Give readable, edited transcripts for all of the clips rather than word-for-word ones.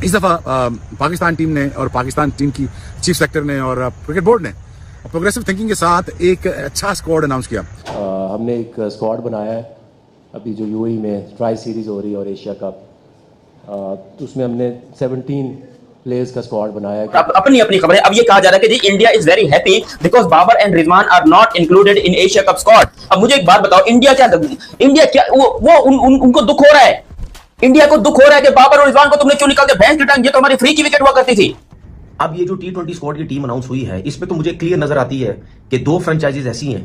इस दफ़ा पाकिस्तान टीम ने और पाकिस्तान टीम की चीफ सेलेक्टर ने और क्रिकेट बोर्ड ने प्रोग्रेसिव थिंकिंग के साथ एक अच्छा स्क्वाड अनाउंस किया। हमने एक स्क्वाड बनाया है अभी जो यूएई में ट्राई सीरीज़ हो रही है और एशिया कप, तो उसमें हमने 17 प्लेयर्स का स्क्वाड बनाया है। अपनी अपनी खबर है। अब ये कहा जा रहा है कि जी India is very happy because Babar and Rizwan are not included in Asia Cup squad. अब मुझे एक बात बताओ, इंडिया क्या उनको दुख हो रहा है? इंडिया को दुख हो रहा है कि बाबर और रिजवान को तुमने क्यों निकाल के भैंस की टांग? ये तो हमारी फ्री की विकेट हुआ करती थी। अब ये जो T20 स्क्वाड की टीम अनाउंस हुई है, इसमें तो मुझे क्लियर नजर आती है कि 2 फ्रेंचाइजीज ऐसी हैं,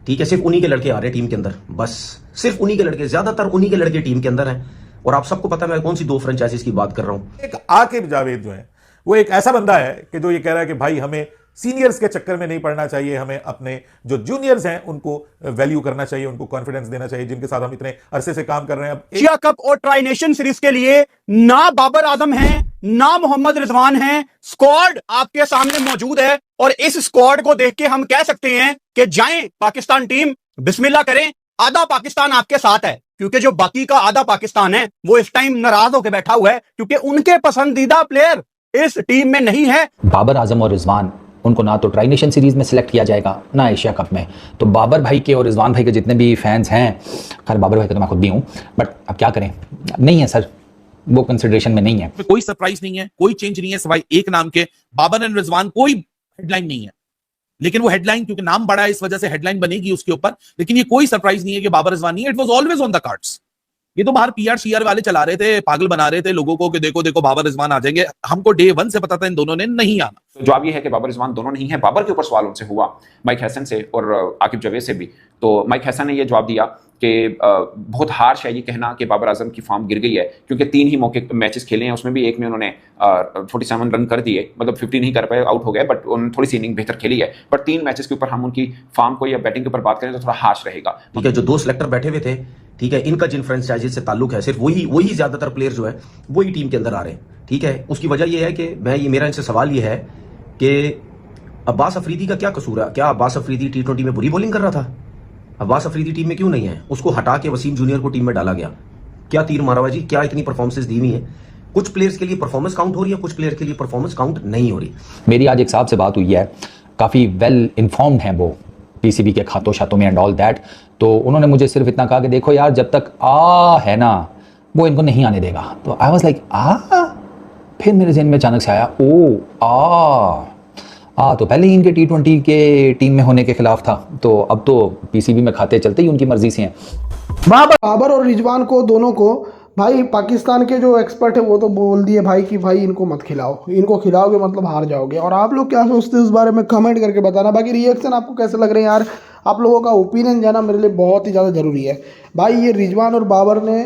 ठीक है, सिर्फ उन्हीं के लड़के आ रहे हैं टीम के अंदर, बस सिर्फ उन्हीं के लड़के, ज्यादातर उन्हीं के लड़के टीम के अंदर हैं। और आप सबको पता है मैं कौन सी 2 फ्रेंचाइजीज की बात कर रहा हूं। एक आकिब जावेद जो है वो एक ऐसा बंदा है कि जो ये कह रहा है कि भाई हमें सीनियर्स के चक्कर में नहीं पड़ना चाहिए, हमें अपने जो जूनियर्स हैं उनको वैल्यू करना चाहिए, उनको कॉन्फिडेंस देना चाहिए, जिनके साथ हम इतने अरसे से काम कर रहे हैं। अब एशिया कप और ट्राई नेशन सीरीज के लिए ना बाबर आजम है ना मोहम्मद रिजवान है, स्क्वाड आपके सामने मौजूद है। और इस स्क्वाड को देख के हम कह सकते हैं कि जाएं पाकिस्तान टीम, बिस्मिल्लाह करें, आधा पाकिस्तान आपके साथ है। क्योंकि जो बाकी का आधा पाकिस्तान है वो इस टाइम नाराज होकर बैठा हुआ है क्योंकि उनके पसंदीदा प्लेयर इस टीम में नहीं है। बाबर आजम और रिजवान, उनको ना तो ट्राई नेशन सीरीज में सिलेक्ट किया जाएगा ना एशिया कप में। तो बाबर भाई के और रिजवान भाई के जितने भी फैंस हैं, खैर बाबर भाई का तो मैं खुद भी हूं, बट अब क्या करें, नहीं है सर, वो कंसिडरेशन में नहीं है। कोई सरप्राइज नहीं है, कोई चेंज नहीं है सिवाय एक नाम के, बाबर एंड रिजवान। कोई हेडलाइन नहीं है, लेकिन वो हेडलाइन क्योंकि नाम बड़ा है इस वजह से हेडलाइन बनेगी उसके ऊपर, लेकिन ये कोई सरप्राइज नहीं है कि बाबर रिजवान नहीं है। It was always on the cards. ये तो बाहर पीआर सीआर वाले चला रहे थे, पागल बना रहे थे लोगों को कि देखो देखो बाबर रिजवान आ जाएंगे। हमको डे 1 से पता था इन दोनों ने नहीं आना। तो जवाब ये है कि बाबर रिजवान दोनों नहीं है। बाबर के ऊपर सवाल उनसे हुआ, माइक हैसन से और आकिब जावेद से भी। तो माइक हैसन ने यह जवाब दिया कि बहुत हार्श है ये कहना कि बाबर आजम की फॉर्म गिर गई है, क्योंकि 3 ही मौके मैचेस खेले हैं, उसमें भी एक में उन्होंने 47 रन कर दिए, मतलब 50 नहीं कर पाए, आउट हो गए, बट उन्होंने थोड़ी सी इनिंग बेहतर खेली है। बट 3 मैचेस के ऊपर हम उनकी फॉर्म को या बैटिंग के ऊपर बात करें तो थोड़ा हार्श रहेगा। ठीक है, जो 2 सिलेक्टर बैठे हुए थे, ठीक है, इनका जिन फ्रेंचाइजीज से ताल्लुक है, सिर्फ वही ज्यादातर प्लेयर जो है वही टीम के अंदर आ रहे हैं। ठीक है, उसकी वजह यह है कि मेरा इनसे सवाल यह है कि अब्बास अफरीदी का क्या कसूर है? क्या अब्बास अफरीदी T20 में बुरी बॉलिंग कर रहा था? अब्बास अफरीदी टीम में क्यों नहीं है? उसको हटा के वसीम जूनियर को टीम में डाला गया। क्या तीर मारा हुआ जी? क्या इतनी परफॉर्मेंसेस दी हुई है? कुछ प्लेयर्स के लिए परफॉर्मेंस काउंट हो रही है, कुछ प्लेयर के लिए परफॉर्मेंस काउंट नहीं हो रही। मेरी आज एक साहब से बात हुई है, काफ़ी वेल इन्फॉर्म्ड हैं वो पीसीबी के खातों शातों में एंड ऑल दैट। तो उन्होंने मुझे सिर्फ इतना कहा कि देखो यार, जब तक आ है ना वो इनको नहीं आने देगा। तो आई वाज लाइक फिर मेरे जहन में अचानक से आया ओ तो पहले ही इनके T20 के टीम में होने के खिलाफ था, तो अब तो पीसीबी में खाते चलते ही उनकी मर्जी से हैं। बाबर और रिजवान को, दोनों को भाई पाकिस्तान के जो एक्सपर्ट है वो तो बोल दिए भाई कि भाई इनको मत खिलाओ, इनको खिलाओगे मतलब हार जाओगे। और आप लोग क्या सोचते हैं इस बारे में कमेंट करके बताना। बाकी रिएक्शन आपको कैसे लग रहे हैं यार, आप लोगों का ओपिनियन जाना मेरे लिए बहुत ही ज़्यादा ज़रूरी है। भाई ये रिजवान और बाबर ने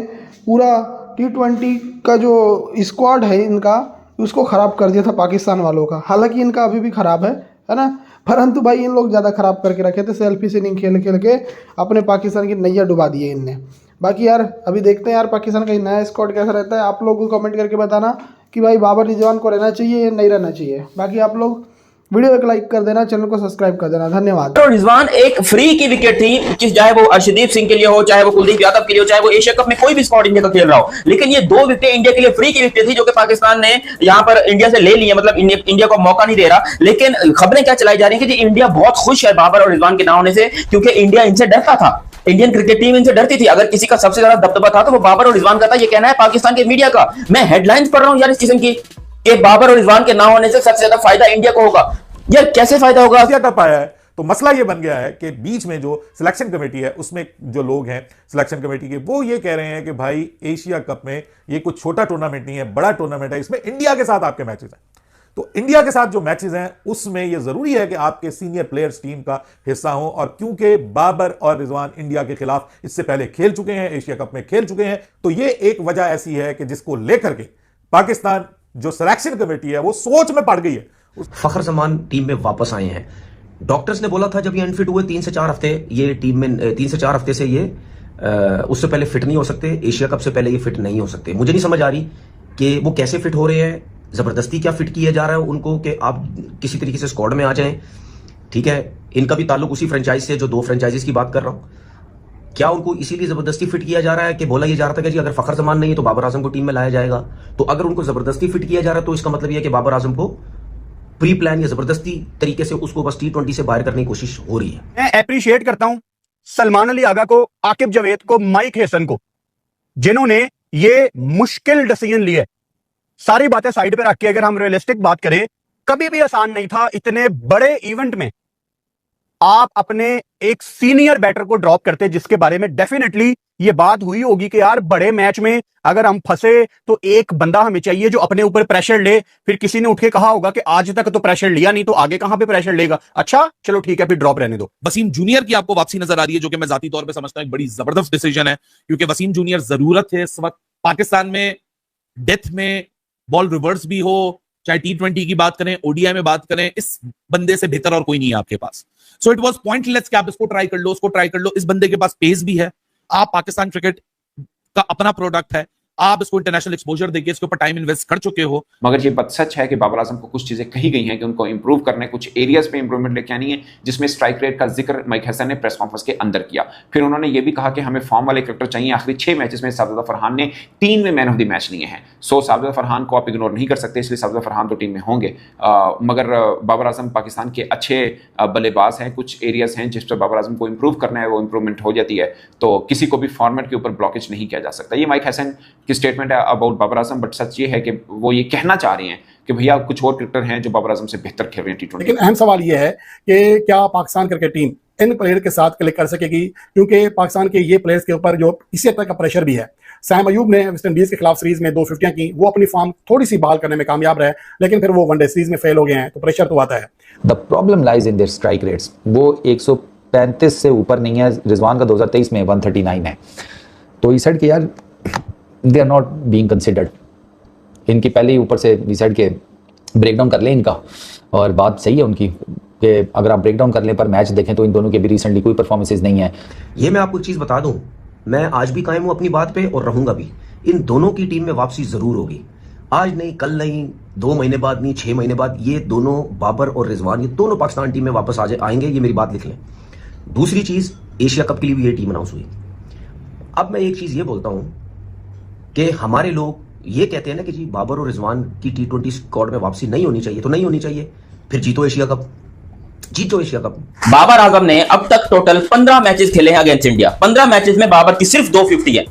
पूरा T20 का जो स्क्वाड है इनका, उसको ख़राब कर दिया था पाकिस्तान वालों का। हालांकि इनका अभी भी ख़राब है ना, परंतु भाई इन लोग ज़्यादा ख़राब करके रखे थे, सेल्फी से नहीं खेल खेल के अपने पाकिस्तान की नैया डुबा दी है इनने। बाकी यार अभी देखते हैं यार पाकिस्तान का नया स्क्वाड कैसा रहता है। आप लोग को कमेंट करके बताना कि भाई बाबर रिजवान को रहना चाहिए या नहीं रहना चाहिए। बाकी आप लोग वीडियो एक लाइक कर देना, चैनल को सब्सक्राइब कर देना। धन्यवाद। तो रिजवान एक फ्री की विकेट थी, चाहे वो अर्शदीप सिंह के लिए हो, चाहे वो कुलदीप यादव के लिए हो, चाहे वो एशिया कप में कोई भी स्क्वाड इंडिया का खेल रहा हो, लेकिन ये 2 विकेट इंडिया के लिए फ्री की विकेट थी जो कि पाकिस्तान ने यहां पर इंडिया से ले ली है। मतलब इंडिया को मौका नहीं दे रहा। लेकिन खबरें क्या चलाई जा रही है कि इंडिया बहुत खुश है बाबर और रिजवान के ना होने से, क्योंकि इंडिया इनसे डरता था, इंडियन क्रिकेट टीम इनसे डरती थी। अगर किसी का सबसे ज्यादा दबदबा था तो वो बाबर और रिजवान का था। ये कहना है पाकिस्तान के मीडिया का। मैं हेडलाइंस पढ़ रहा हूं यार इस किस्म की कि बाबर और रिजवान के ना होने से सबसे ज्यादा फायदा इंडिया को होगा। यार कैसे फायदा होगा? एशिया कप आया है तो मसला ये बन गया है कि बीच में जो सिलेक्शन कमेटी है उसमें जो लोग हैं सिलेक्शन कमेटी के, वो ये कह रहे हैं कि भाई एशिया कप में ये कुछ छोटा टूर्नामेंट नहीं है, बड़ा टूर्नामेंट है, इसमें इंडिया के साथ आपके मैचेस हैं। तो इंडिया के साथ जो मैचेस हैं उसमें यह जरूरी है कि आपके सीनियर प्लेयर्स टीम का हिस्सा हो। और क्योंकि बाबर और रिजवान इंडिया के खिलाफ इससे पहले खेल चुके हैं, एशिया कप में खेल चुके हैं, तो ये एक वजह ऐसी है कि जिसको लेकर के पाकिस्तान जो सिलेक्शन कमेटी है वो सोच में पड़ गई है। फखर जमान टीम में वापस आए हैं। डॉक्टर्स ने बोला था जब ये अनफिट हुए 3 से 4 हफ्ते ये टीम में 3 से 4 हफ्ते से ये उससे पहले फिट नहीं हो सकते, एशिया कप से पहले ये फिट नहीं हो सकते। मुझे नहीं समझ आ रही कि वो कैसे फिट हो रहे हैं, जबरदस्ती क्या फिट किया जा रहा है उनको कि आप किसी तरीके से स्क्वाड में आ जाएं। ठीक है, इनका भी ताल्लुक उसी फ्रेंचाइज से जो 2 फ्रेंचाइजीज की बात कर रहा हूं। क्या उनको इसीलिए जबरदस्ती फिट किया जा रहा है कि बोला ये जा रहा था कि जी अगर फखर जमान नहीं है तो बाबर आजम को टीम में लाया जाएगा? तो अगर उनको जबरदस्ती फिट किया जा रहा है तो इसका मतलब यह है कि बाबर आजम को प्री प्लान या जबरदस्ती तरीके से उसको बस T20 से बाहर करने की कोशिश हो रही है। मैं अप्रिशिएट करता हूं सलमान अली आगा को, आकिब जावेद को, माइक हेसन को, जिन्होंने ये मुश्किल डिसीजन लिए। सारी बातें साइड पे रख के अगर हम रियलिस्टिक बात करें, कभी भी आसान नहीं था इतने बड़े इवेंट में आप अपने एक सीनियर बैटर को ड्रॉप करते, जिसके बारे में डेफिनेटली ये बात हुई होगी कि यार बड़े मैच में अगर हम फंसे तो एक बंदा हमें चाहिए जो अपने ऊपर प्रेशर ले। फिर किसी ने उठ के कहा होगा कि आज तक तो प्रेशर लिया नहीं, तो आगे कहां पे प्रेशर लेगा? अच्छा चलो ठीक है, फिर ड्रॉप रहने दो। वसीम जूनियर की आपको वापसी नजर आ रही है, जो कि मैं जाती तौर पे समझता हूं एक बड़ी जबरदस्त डिसीजन है, क्योंकि वसीम जूनियर जरूरत है इस वक्त पाकिस्तान में। डेथ में बॉल रिवर्स भी हो, चाहे T20 की बात करें, ODI में बात करें, इस बंदे से बेहतर और कोई नहीं है आपके पास। सो इट वाज पॉइंटलेस कि आप इसको ट्राई कर लो, उसको ट्राई कर लो। इस बंदे के पास पेस भी है, आप पाकिस्तान क्रिकेट का अपना प्रोडक्ट है, आप इसको इंटरनेशनल एक्सपोजर देके इसके ऊपर टाइम इन्वेस्ट कर चुके हो। मगर ये बात सच है कि बाबर आजम को कुछ चीजें कही गई हैं कि उनको इंप्रूव करने, कुछ एरियाज पे इंप्रूवमेंट लेके आनी है, जिसमें स्ट्राइक रेट का जिक्र माइक हसन ने प्रेस कॉन्फ्रेंस के अंदर किया। फिर उन्होंने ये भी कहा कि हमें फॉर्म वाले क्रिकेटर चाहिए। आखिरी 6 मैचेस में साजिदा फरहान ने 3 में मैन ऑफ द मैच लिए हैं। सो साजिदा फरहान को आप इग्नोर नहीं कर सकते, इसलिए साजिदा फरहान तो टीम में होंगे। मगर बाबर आजम पाकिस्तान के अच्छे बल्लेबाज हैं, कुछ एरियाज हैं जिस पर बाबर आजम को इंप्रूव करना है, वो इंप्रूवमेंट हो जाती है। तो किसी को भी फॉर्मेट के ऊपर ब्लॉकेज नहीं किया जा सकता। ये माइक हसन की स्टेटमेंट है अबाउट बाबर आजम, बट सच ये है कि वो ये कहना चाह रहे हैं कि भैया कुछ और क्रिकेटर हैं जो बाबर आजम से बेहतर खेल रहे हैं T20। लेकिन अहम सवाल यह है कि क्या पाकिस्तान क्रिकेट टीम इन प्लेयर के साथ क्लिक कर सकेगी, क्योंकि पाकिस्तान के ये प्लेयर्स के ऊपर जो इसी तरह का प्रेशर भी है। सैम अयूब ने वेस्ट इंडीज के खिलाफ सीरीज में 2 फिफ्टियां की, वो अपनी फॉर्म थोड़ी सी बहाल करने में कामयाब रहे, लेकिन फिर वो वनडे सीरीज में फेल हो गए हैं, तो प्रेशर तो आता है। The problem lies in their strike rates. वो 135 से ऊपर नहीं है। रिजवान का 2023 में 139 है। तो ई साइड के यार they are not being considered. इनकी पहले ही ऊपर से ई साइड के ब्रेकडाउन कर लें इनका, और बात सही है उनकी कि अगर आप ब्रेकडाउन कर लें पर मैच देखें तो इन दोनों के भी रिसेंटली कोई परफॉर्मेंसेज नहीं है। ये मैं आपको एक चीज बता दूं, मैं आज भी कायम हूं अपनी बात पे और रहूंगा भी। इन दोनों की टीम में वापसी जरूर होगी, आज नहीं, कल नहीं, 2 महीने बाद नहीं, 6 महीने बाद। ये दोनों बाबर और रिजवान, ये दोनों पाकिस्तान टीम में वापस आएंगे, ये मेरी बात लिख लें। दूसरी चीज, एशिया कप के लिए भी ये टीम अनाउंस हुई। अब मैं एक चीज ये बोलता हूं कि हमारे लोग ये कहते हैं ना कि जी बाबर और रिजवान की T20 स्क्वाड में वापसी नहीं होनी चाहिए, तो नहीं होनी चाहिए, फिर जीतो एशिया कप, जीतो एशिया कप। बाबर आजम ने अब तक टोटल 15 मैचेस खेले हैं अगेंस्ट इंडिया। 15 मैचेस में बाबर की सिर्फ 250 है।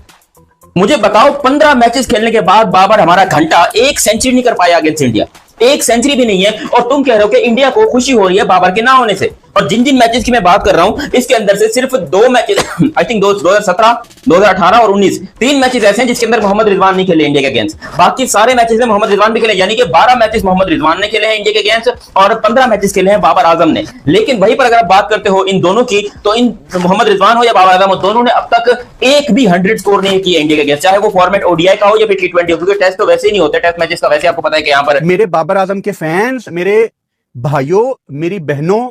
मुझे बताओ 15 मैचेस खेलने के बाद बाबर हमारा घंटा 1 सेंचुरी नहीं कर पाया अगेंस्ट इंडिया, 1 सेंचुरी भी नहीं है, और तुम कह रहे हो कि इंडिया को खुशी हो रही है बाबर के ना होने से। और जिन जिन मैचेस की मैं बात कर रहा हूं, इसके अंदर से सिर्फ 2 मैचेस आई थिंक 2017, 2018 और 19, 3 मैचेस ऐसे हैं जिसके अंदर मोहम्मद रिजवान नहीं खेले इंडिया के अगेंस्ट। बाकी सारे मैचेस में मोहम्मद रिजवान भी खेले, यानी कि 12 मैचेस मोहम्मद रिजवान ने खेले हैं इंडिया के अगेंस्ट और 15 मैचेस खेले हैं बाबर आजम ने। लेकिन वहीं पर अगर आप बात करते हो इन दोनों की, तो इन मोहम्मद रिजवान हो या बाबर आजम हो, दोनों ने अब तक एक भी 100 स्कोर नहीं किया इंडिया के अगेंस्ट, चाहे वो फॉर्मेट ODI का हो या फिर T20 हो, क्योंकि टेस्ट तो वैसे ही नहीं होते। टेस्ट मैचेस का वैसे आपको पता है कि यहाँ पर मेरे बाबर आजम के फैंस, मेरे भाइयों, मेरी बहनों,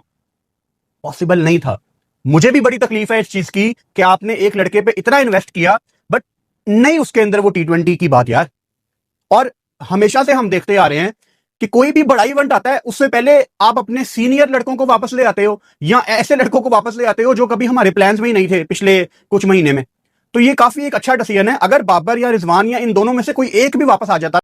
पॉसिबल नहीं था। मुझे भी बड़ी तकलीफ है इस चीज की कि आपने एक लड़के पे इतना इन्वेस्ट किया, बट नहीं उसके अंदर वो T20 की बात यार। और हमेशा से हम देखते आ रहे हैं कि कोई भी बड़ा इवेंट आता है, उससे पहले आप अपने सीनियर लड़कों को वापस ले आते हो, या ऐसे लड़कों को वापस ले आते हो जो कभी हमारे प्लान्स में ही नहीं थे पिछले कुछ महीने में। तो ये काफी एक अच्छा डिसीजन है। अगर बाबर या रिजवान या इन दोनों में से कोई एक भी वापस आ जाता